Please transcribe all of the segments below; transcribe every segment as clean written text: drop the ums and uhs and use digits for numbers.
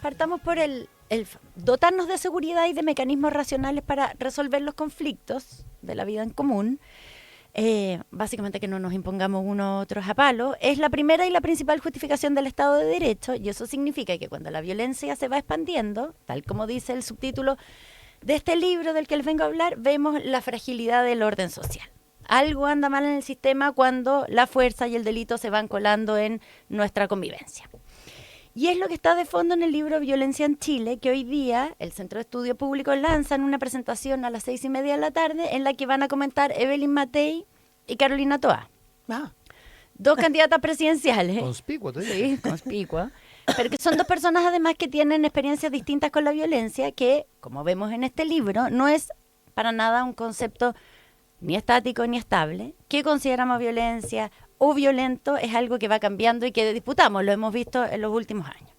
Partamos por el dotarnos de seguridad y de mecanismos racionales para resolver los conflictos de la vida en común. Básicamente que no nos impongamos unos otros a palo, es la primera y la principal justificación del Estado de Derecho, y eso significa que cuando la violencia se va expandiendo, tal como dice el subtítulo de este libro del que les vengo a hablar, vemos la fragilidad del orden social. Algo anda mal en el sistema cuando la fuerza y el delito se van colando en nuestra convivencia. Y es lo que está de fondo en el libro Violencia en Chile, que hoy día el Centro de Estudio Público lanza en una presentación a las 6:30 de la tarde, en la que van a comentar Evelyn Matei y Carolina Toá. Dos candidatas presidenciales. Conspicua, te dije. Sí, conspicua. Pero que son dos personas además que tienen experiencias distintas con la violencia, que, como vemos en este libro, no es para nada un concepto ni estático ni estable. ¿Qué consideramos violencia o violento? Es algo que va cambiando y que disputamos, lo hemos visto en los últimos años.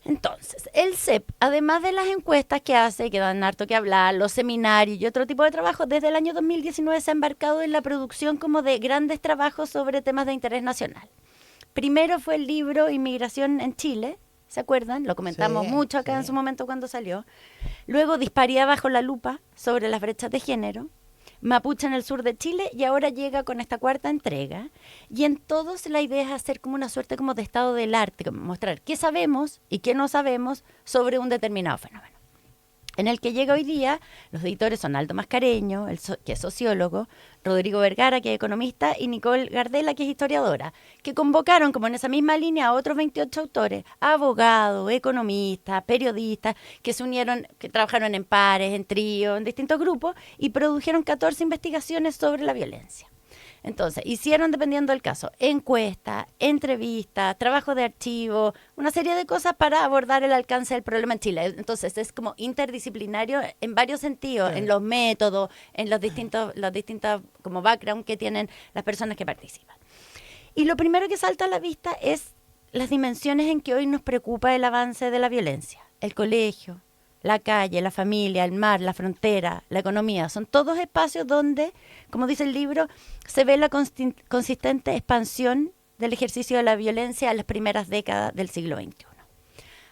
Entonces, el CEP, además de las encuestas que hace, que dan harto que hablar, los seminarios y otro tipo de trabajo, desde el año 2019 se ha embarcado en la producción como de grandes trabajos sobre temas de interés nacional. Primero fue el libro Inmigración en Chile, ¿se acuerdan? Lo comentamos mucho acá en su momento cuando salió. Luego Disparidad bajo la lupa, sobre las brechas de género. Mapuche en el sur de Chile, y ahora llega con esta cuarta entrega, y en todos la idea es hacer como una suerte como de estado del arte, como mostrar qué sabemos y qué no sabemos sobre un determinado fenómeno. En el que llega hoy día, los editores son Aldo Mascareño, que es sociólogo, Rodrigo Vergara, que es economista, y Nicole Gardela, que es historiadora, que convocaron, como en esa misma línea, a otros 28 autores, abogados, economistas, periodistas, que se unieron, que trabajaron en pares, en tríos, en distintos grupos, y produjeron 14 investigaciones sobre la violencia. Entonces, hicieron, dependiendo del caso, encuestas, entrevistas, trabajo de archivo, una serie de cosas para abordar el alcance del problema en Chile. Entonces, es como interdisciplinario en varios sentidos, en los métodos, en los distintos como background que tienen las personas que participan. Y lo primero que salta a la vista es las dimensiones en que hoy nos preocupa el avance de la violencia. El colegio, la calle, la familia, el mar, la frontera, la economía, son todos espacios donde, como dice el libro, se ve la consistente expansión del ejercicio de la violencia en las primeras décadas del siglo XXI.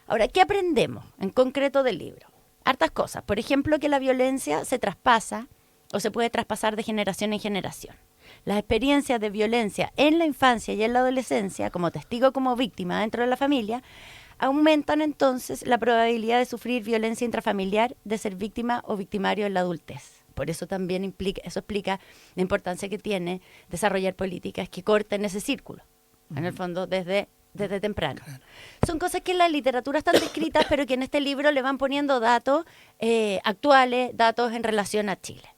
Ahora, ¿qué aprendemos en concreto del libro? Hartas cosas. Por ejemplo, que la violencia se traspasa o se puede traspasar de generación en generación. Las experiencias de violencia en la infancia y en la adolescencia, como testigo, como víctima dentro de la familia, aumentan entonces la probabilidad de sufrir violencia intrafamiliar, de ser víctima o victimario en la adultez. Por eso también explica la importancia que tiene desarrollar políticas que corten ese círculo, en el fondo desde temprano. Claro. Son cosas que en la literatura están descritas, pero que en este libro le van poniendo datos actuales, datos en relación a Chile.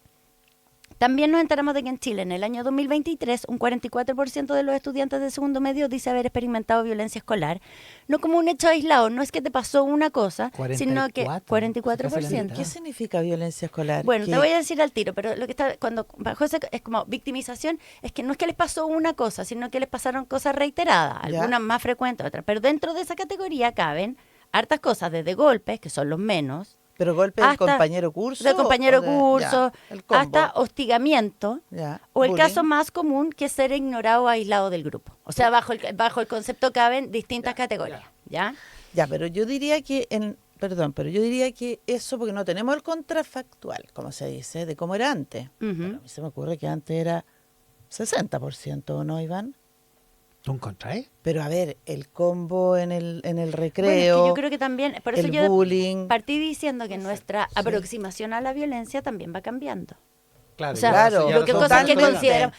También nos enteramos de que en Chile, en el año 2023, un 44% de los estudiantes de segundo medio dice haber experimentado violencia escolar. No como un hecho aislado, no es que te pasó una cosa, 44, sino que 44%. ¿Qué significa violencia escolar? Bueno, te voy a decir al tiro, pero lo que está cuando bajo ese es como victimización, es que no es que les pasó una cosa, sino que les pasaron cosas reiteradas, algunas más frecuentes, otras. Pero dentro de esa categoría caben hartas cosas, desde golpes, que son los menos. ¿Pero golpe del compañero curso? Del compañero curso, hasta hostigamiento, o el caso más común, que es ser ignorado o aislado del grupo. O sea, bajo el concepto caben distintas categorías, ¿ya? Ya, pero yo diría que eso, porque no tenemos el contrafactual, como se dice, de cómo era antes. Pero a mí se me ocurre que antes era 60%, ¿o no, Iván? ¿Tú encontrás? Pero a ver, el combo en el recreo, bueno, es que yo creo que también, por eso yo bullying. Partí diciendo que nuestra aproximación a la violencia también va cambiando. Claro, o sea, lo que cosas que consideramos,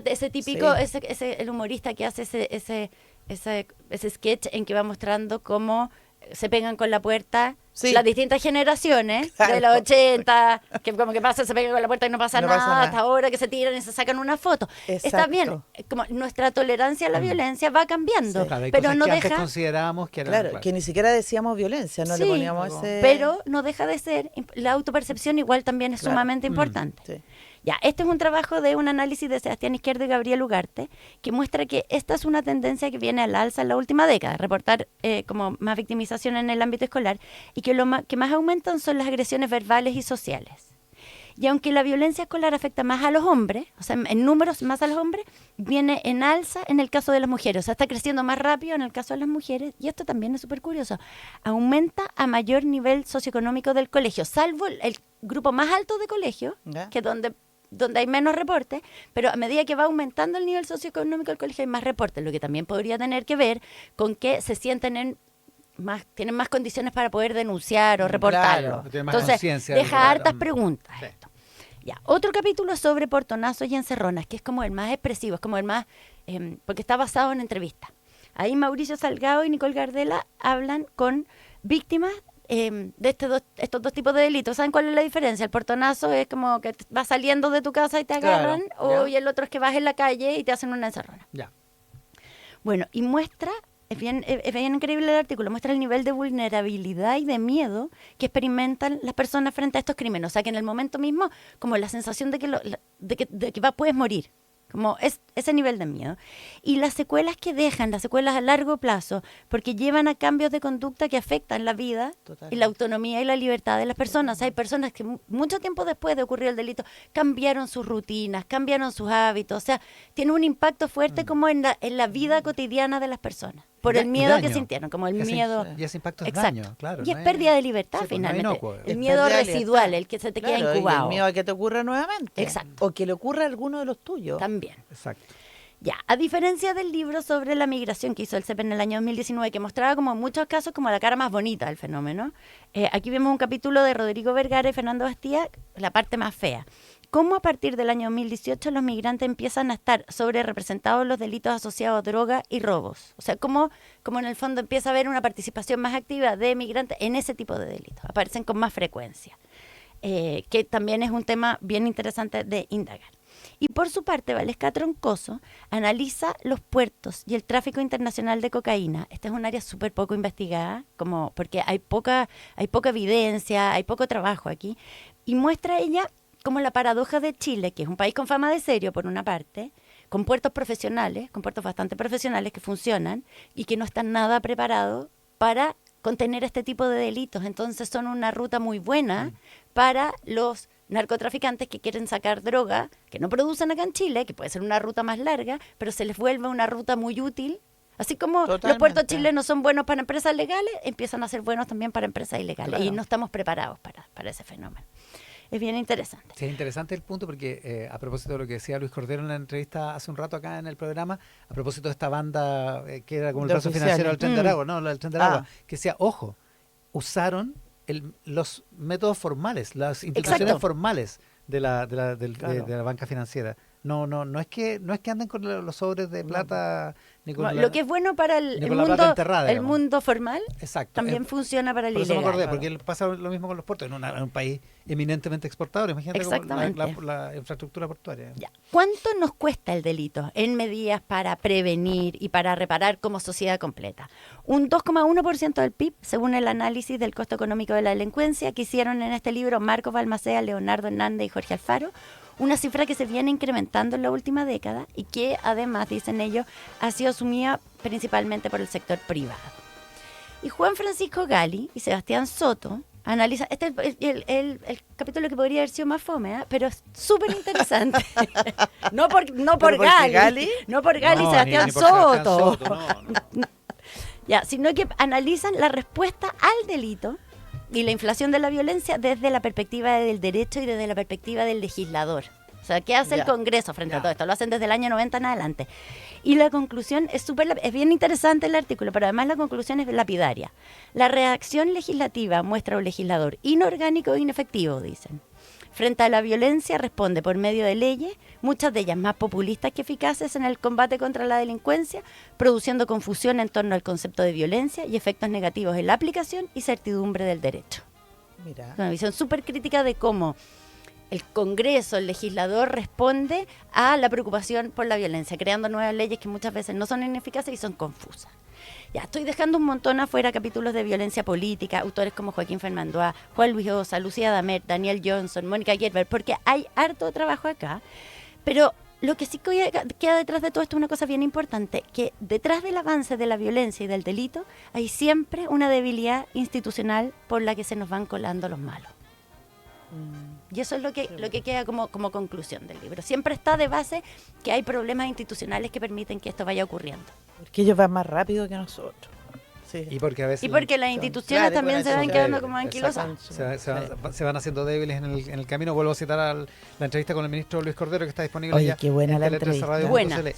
ese típico, sí. el humorista que hace ese sketch en que va mostrando cómo se pegan con la puerta las distintas generaciones de los 80, que como que pasa, se pegan con la puerta y no pasa nada, hasta ahora que se tiran y se sacan una foto. Exacto. Está bien, como nuestra tolerancia a la violencia va cambiando, Claro, hay pero cosas no que deja... antes considerábamos que eran... que ni siquiera decíamos violencia, no le poníamos ese... pero no deja de ser, la autopercepción igual también es sumamente importante. Sí. Ya, este es un trabajo de un análisis de Sebastián Izquierdo y Gabriel Ugarte, que muestra que esta es una tendencia que viene al alza en la última década, reportar como más victimización en el ámbito escolar, y que lo que más aumentan son las agresiones verbales y sociales. Y aunque la violencia escolar afecta más a los hombres, o sea, en números más a los hombres, viene en alza en el caso de las mujeres. O sea, está creciendo más rápido en el caso de las mujeres. Y esto también es súper curioso. Aumenta a mayor nivel socioeconómico del colegio, salvo el grupo más alto de colegio, que es donde hay menos reportes, pero a medida que va aumentando el nivel socioeconómico del colegio hay más reportes, lo que también podría tener que ver con que se sienten tienen más condiciones para poder denunciar o reportarlo. Tienen más Entonces, conciencia, deja hartas preguntas. Sí. Esto. Ya, otro capítulo sobre portonazos y encerronas, que es como el más expresivo, es como el más, porque está basado en entrevistas. Ahí Mauricio Salgado y Nicole Gardela hablan con víctimas de estos dos tipos de delitos. ¿Saben cuál es la diferencia? El portonazo es como que vas saliendo de tu casa y te agarran, y el otro es que vas en la calle y te hacen una encerrona. Ya. Bueno, y muestra, es bien increíble el artículo, muestra el nivel de vulnerabilidad y de miedo que experimentan las personas frente a estos crímenes. O sea, que en el momento mismo, como la sensación de que puedes morir. Como ese nivel de miedo. Y las secuelas que dejan, las secuelas a largo plazo, porque llevan a cambios de conducta que afectan la vida y la autonomía y la libertad de las personas. Hay personas que mucho tiempo después de ocurrir el delito cambiaron sus rutinas, cambiaron sus hábitos. O sea, tiene un impacto fuerte como en la vida cotidiana de las personas. Por el miedo que sintieron, como el miedo. Y ese impacto es exacto. daño, claro. Y es pérdida de libertad, sí, finalmente. No el miedo residual, el que se te queda incubado. Y el miedo a que te ocurra nuevamente. Exacto. O que le ocurra a alguno de los tuyos. También. Exacto. Ya, a diferencia del libro sobre la migración que hizo el CEP en el año 2019, que mostraba como en muchos casos como la cara más bonita del fenómeno, aquí vemos un capítulo de Rodrigo Vergara y Fernando Bastía, la parte más fea. Cómo a partir del año 2018 los migrantes empiezan a estar sobre representados en los delitos asociados a droga y robos. O sea, cómo en el fondo empieza a haber una participación más activa de migrantes en ese tipo de delitos. Aparecen con más frecuencia, que también es un tema bien interesante de indagar. Y por su parte, Valesca Troncoso analiza los puertos y el tráfico internacional de cocaína. Esta es un área súper poco investigada, porque hay poca evidencia, hay poco trabajo aquí. Y muestra ella como la paradoja de Chile, que es un país con fama de serio, por una parte, con puertos profesionales, con puertos bastante profesionales que funcionan y que no están nada preparados para contener este tipo de delitos. Entonces son una ruta muy buena para los narcotraficantes que quieren sacar droga, que no producen acá en Chile, que puede ser una ruta más larga, pero se les vuelve una ruta muy útil. Así como Totalmente. Los puertos chilenos son buenos para empresas legales, empiezan a ser buenos también para empresas ilegales. Claro. Y no estamos preparados para ese fenómeno. Es bien interesante. Sí, es interesante el punto porque a propósito de lo que decía Luis Cordero en la entrevista hace un rato acá en el programa, a propósito de esta banda que era como el De brazo oficiales. financiero del Tren de Aragua, no, el Tren de Aragua, Ah. que decía, ojo, usaron los métodos formales, las instituciones Exacto. formales de la Claro. de la banca financiera. No es que anden con los sobres de plata ni con Lo que es bueno para el ni con la plata enterrada, el digamos. mundo formal, Exacto. también funciona para el Por eso me ilegal. acordé, porque pasa lo mismo con los puertos, en un país eminentemente exportador, imagínate como Exactamente. la infraestructura portuaria. Ya. ¿Cuánto nos cuesta el delito en medidas para prevenir y para reparar como sociedad completa? Un 2,1% del PIB, según el análisis del costo económico de la delincuencia que hicieron en este libro Marcos Balmaceda, Leonardo Hernández y Jorge Alfaro. Una cifra que se viene incrementando en la última década y que además, dicen ellos, ha sido asumida principalmente por el sector privado. Y Juan Francisco Gali y Sebastián Soto analizan, este es el capítulo que podría haber sido más fome, pero es súper interesante. no por Gali, no por Gali y Sebastián ni por Sebastián Soto. no. Ya, sino que analizan la respuesta al delito y la inflación de la violencia desde la perspectiva del derecho y desde la perspectiva del legislador. O sea, ¿qué hace el Congreso frente a todo esto? Lo hacen desde el año 90 en adelante. Y la conclusión es bien interesante el artículo, pero además la conclusión es lapidaria. La reacción legislativa muestra a un legislador inorgánico e inefectivo, dicen. Frente a la violencia responde por medio de leyes, muchas de ellas más populistas que eficaces en el combate contra la delincuencia, produciendo confusión en torno al concepto de violencia y efectos negativos en la aplicación y certidumbre del derecho. Mira. Una visión súper crítica de cómo el Congreso, el legislador, responde a la preocupación por la violencia, creando nuevas leyes que muchas veces no son ineficaces y son confusas. Ya, estoy dejando un montón afuera capítulos de violencia política, autores como Joaquín Fernandoa, Juan Luis Osa, Lucía Damer, Daniel Johnson, Mónica Gerber, porque hay harto trabajo acá, pero lo que sí queda detrás de todo esto es una cosa bien importante, que detrás del avance de la violencia y del delito hay siempre una debilidad institucional por la que se nos van colando los malos. Y eso es lo que queda como conclusión del libro. Siempre está de base que hay problemas institucionales que permiten que esto vaya ocurriendo. Porque ellos van más rápido que nosotros. Sí. Y porque a veces Y porque las instituciones claro, también bueno, se van eso, quedando claro, como anquilosas. se van haciendo débiles en el camino. Vuelvo a citar la entrevista con el ministro Luis Cordero, que está disponible Oye, ya qué buena en la Tele 13 entrevista. Radio. Buena, súper.